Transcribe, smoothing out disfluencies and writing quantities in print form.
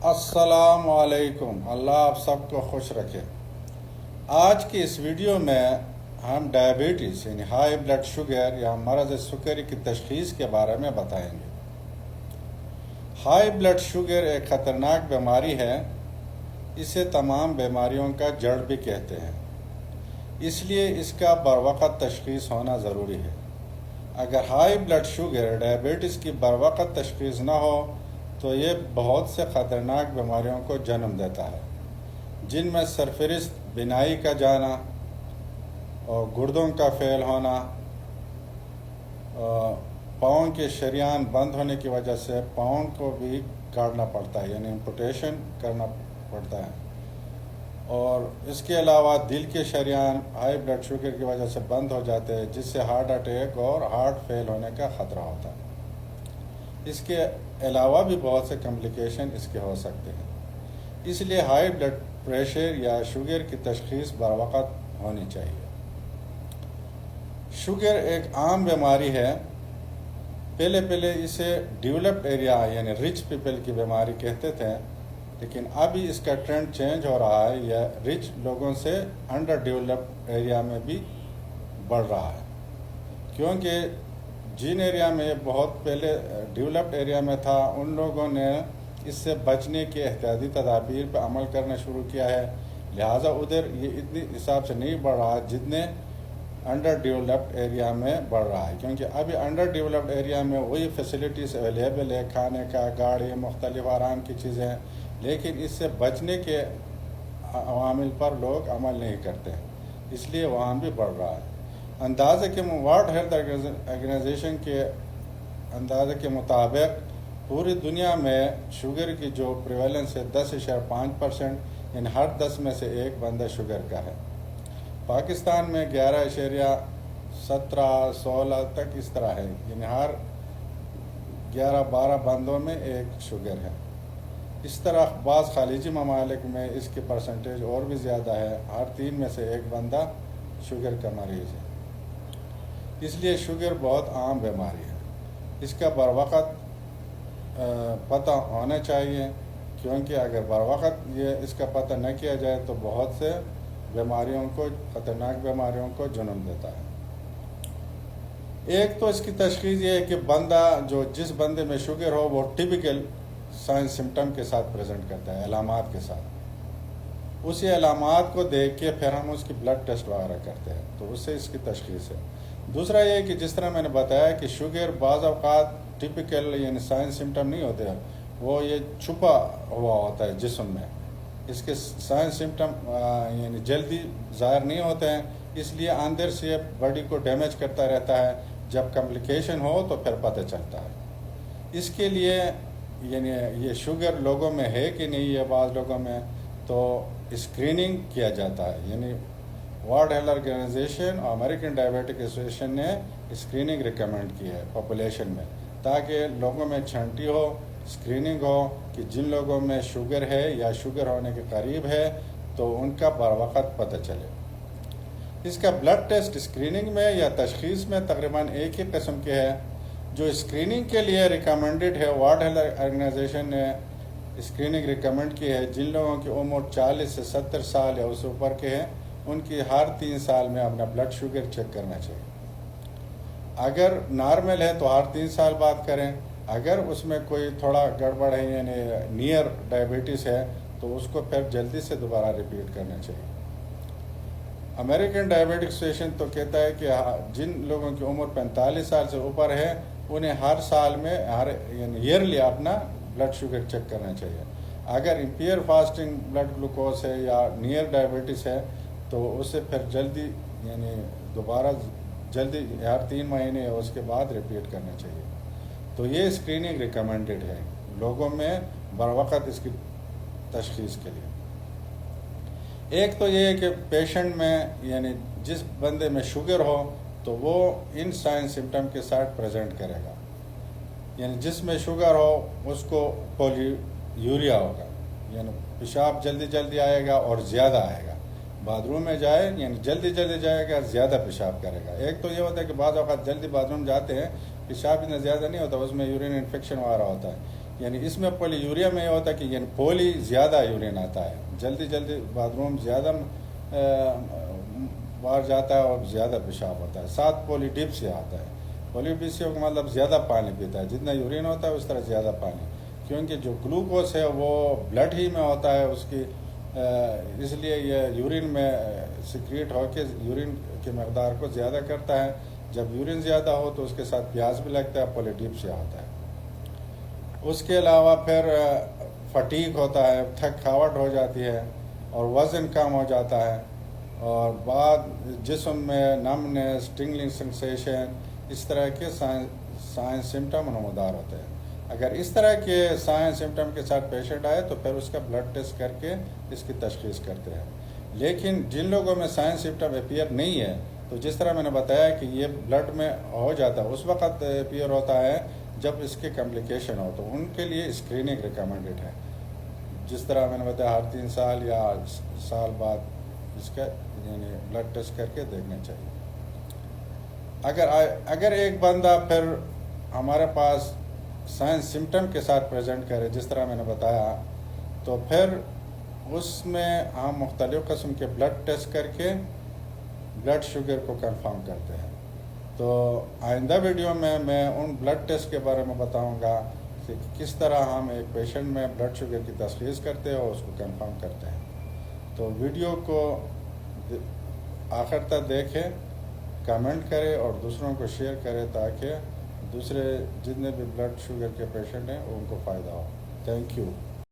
अस्सलाम वालेकुम। अल्लाह आप सबको खुश रखे। आज की इस वीडियो में हम डायबिटीज़ यानी हाई ब्लड शुगर या मरज़ सुकरी की तशख़ीस के बारे में बताएंगे। हाई ब्लड शुगर एक ख़तरनाक बीमारी है। इसे तमाम बीमारियों का जड़ भी कहते हैं, इसलिए इसका बरवक़्त तशख़ीस होना ज़रूरी है। अगर हाई ब्लड शुगर डायबिटीज़ की बरवक़्त तशख़ीस न हो तो ये बहुत से ख़तरनाक बीमारियों को जन्म देता है, जिनमें सरफहरिस्त बिनाई का जाना और गुर्दों का फेल होना, पाँव के शरियान बंद होने की वजह से पाँव को भी काटना पड़ता है यानी एम्पुटेशन करना पड़ता है, और इसके अलावा दिल के शरियान हाई ब्लड शुगर की वजह से बंद हो जाते हैं, जिससे हार्ट अटैक और हार्ट फेल होने का ख़तरा होता है। इसके अलावा भी बहुत से कॉम्प्लिकेशन इसके हो सकते हैं, इसलिए हाई ब्लड प्रेशर या शुगर की तशख़ीस बरवक़्त होनी चाहिए। शुगर एक आम बीमारी है। पहले इसे डेवलप्ड एरिया यानी रिच पीपल की बीमारी कहते थे, लेकिन अभी इसका ट्रेंड चेंज हो रहा है। यह रिच लोगों से अंडर डेवलप्ड एरिया में भी बढ़ रहा है, क्योंकि जिन एरिया में बहुत पहले डेवलप्ड एरिया में था, उन लोगों ने इससे बचने के एहतियाती तदाबीर पर अमल करना शुरू किया है। लिहाजा उधर ये इतनी हिसाब से नहीं बढ़ रहा जितने अंडर डेवलप्ड एरिया में बढ़ रहा है, क्योंकि अभी अंडर डेवलप्ड एरिया में वही फैसिलिटीज़ अवेलेबल है, खाने का, गाड़ी, मुख्तलिफ आराम की चीज़ें, लेकिन इससे बचने के अवामिल पर लोग अमल नहीं करते हैं, इसलिए वहाँ भी बढ़ रहा है। अंदाज़े के वर्ल्ड हेल्थ ऑर्गेनाइजेशन के अंदाजे के मुताबिक पूरी दुनिया में शुगर की जो प्रिवेलेंस है 10.5%, यानी हर 10 में से एक बंदा शुगर का है। पाकिस्तान में 11.17-16 तक इस तरह है, यानी हर 11-12 बंदों में एक शुगर है। इस तरह बाज़ खालिजी ममालिक में इसकी परसेंटेज और भी ज़्यादा है, हर 3 में से एक बंदा शुगर का मरीज़ है। इसलिए शुगर बहुत आम बीमारी है। इसका बरवक़्त पता होना चाहिए, क्योंकि अगर बरवक़्त ये इसका पता न किया जाए तो बहुत से बीमारियों को, ख़तरनाक बीमारियों को जन्म देता है। एक तो इसकी तशख़ीस ये है कि बंदा जिस बंदे में शुगर हो वो टिपिकल साइन सिम्टम के साथ प्रेजेंट करता है, अलामात के साथ। उसी अलामात को देख के फिर हम उसकी ब्लड टेस्ट वगैरह करते हैं, तो उससे इसकी तशख़ीस है। दूसरा ये कि जिस तरह मैंने बताया कि शुगर बाज़ औक़ात टिपिकल यानी साइन सिम्टम नहीं होते हैं, वो ये छुपा हुआ होता है जिस्म में। इसके साइन सिम्टम यानी जल्दी ज़ाहिर नहीं होते हैं, इसलिए अंदर से बॉडी को डैमेज करता रहता है। जब कॉम्प्लिकेशन हो तो फिर पता चलता है। इसके लिए यानी ये शुगर लोगों में है कि नहीं है, बाज़ लोगों में तो स्क्रीनिंग किया जाता है। यानी वर्ल्ड हेल्थ ऑर्गेनाइजेशन और अमेरिकन डायबिटिक एसोसिएशन ने स्क्रीनिंग रिकमेंड की है पॉपुलेशन में, ताकि लोगों में छांटी हो, स्क्रीनिंग हो कि जिन लोगों में शुगर है या शुगर होने के करीब है तो उनका बरवक़्त पता चले। इसका ब्लड टेस्ट स्क्रीनिंग में या तशख़ीस में तकरीबन एक ही किस्म के है। जो स्क्रीनिंग के लिए रिकमेंडेड है, वर्ल्ड हेल्थ ऑर्गेनाइजेशन ने स्क्रीनिंग रिकमेंड की है, जिन लोगों की उम्र 40 से 70 साल या उससे ऊपर के हैं, उनकी हर 3 साल में अपना ब्लड शुगर चेक करना चाहिए। अगर नॉर्मल है तो हर 3 साल बाद करें। अगर उसमें कोई थोड़ा गड़बड़ है यानी नियर डायबिटीज़ है तो उसको फिर जल्दी से दोबारा रिपीट करना चाहिए। अमेरिकन डायबिटिक एसोसिएशन तो कहता है कि जिन लोगों की उम्र 45 साल से ऊपर है उन्हें हर साल में यानी ईयरली अपना ब्लड शुगर चेक करना चाहिए। अगर इम्पेयर फास्टिंग ब्लड ग्लूकोज है या नियर डायबिटीज़ है तो उसे फिर जल्दी यानी दोबारा जल्दी हर 3 महीने या उसके बाद रिपीट करना चाहिए। तो ये स्क्रीनिंग रिकमेंडेड है लोगों में बरवक़्त इसकी तशख़ीस के लिए। एक तो ये है कि पेशेंट में यानी जिस बंदे में शुगर हो तो वो इन साइन सिम्टम के साथ प्रेजेंट करेगा। यानी जिसमें शुगर हो उसको पोलियूरिया होगा, यानी पेशाब जल्दी आएगा और ज़्यादा आएगा। बाथरूम में जाए यानी जल्दी जाएगा, ज़्यादा पेशाब करेगा। एक तो ये होता है कि बाज़ औक़ात जल्दी बाथरूम जाते हैं, पेशाब इतना ज़्यादा नहीं होता, उसमें यूरिन इन्फेक्शन वगैरह होता है, یعنی اس میں پولی یوریا میں یہ ہوتا ہے کہ یعنی پولی زیادہ یورین آتا ہے، جلدی باتھ روم زیادہ باہر جاتا ہے اور زیادہ پیشاب ہوتا ہے. ساتھ پولی ڈپ سے آتا ہے. پولی ڈپ سے مطلب زیادہ پانی پیتا ہے، جتنا یورین ہوتا ہے اس طرح زیادہ پانی، کیونکہ جو گلوکوز ہے وہ بلڈ ہی میں ہوتا ہے اس کی، اس لیے یہ یورین میں سیکریٹ ہو کے یورین کی مقدار کو زیادہ کرتا ہے. جب یورین زیادہ ہو تو اس کے ساتھ پیاس بھی لگتا ہے، پولی ڈپ سے ہوتا ہے. اس کے علاوہ پھر فٹیگ ہوتا ہے، تھکاوٹ ہو جاتی ہے اور وزن کم ہو جاتا ہے، اور بعد جسم میں نمنس، ٹنگلنگ سنسیشن، اس طرح کے سائن سمٹم نمودار ہوتے ہیں. اگر اس طرح کے سائن سمٹم کے ساتھ پیشنٹ آئے تو پھر اس کا بلڈ ٹیسٹ کر کے اس کی تشخیص کرتے ہیں. لیکن جن لوگوں میں سائن سمٹم اپیئر نہیں ہے، تو جس طرح میں نے بتایا کہ یہ بلڈ میں ہو جاتا ہے، اس وقت اپیئر ہوتا ہے جب اس کے کمپلیکیشن ہو، تو ان کے لیے اسکریننگ ریکمینڈڈ ہے. جس طرح میں نے بتایا ہر 3 سال یا سال بعد اس کا یعنی بلڈ ٹیسٹ کر کے دیکھنا چاہیے. اگر ایک بندہ پھر ہمارے پاس سائن سمٹم کے ساتھ پریزنٹ کرے جس طرح میں نے بتایا، تو پھر اس میں ہم مختلف قسم کے بلڈ ٹیسٹ کر کے بلڈ شوگر کو کنفرم کرتے ہیں. تو آئندہ ویڈیو میں ان بلڈ ٹیسٹ کے بارے میں بتاؤں گا کہ کس طرح ہم ایک پیشنٹ میں بلڈ شوگر کی تشخیص کرتے ہیں اور اس کو کنفرم کرتے ہیں. تو ویڈیو کو آخر تک دیکھیں، کمنٹ کریں اور دوسروں کو شیئر کریں تاکہ دوسرے جتنے بھی بلڈ شوگر کے پیشنٹ ہیں ان کو فائدہ ہو. Thank you.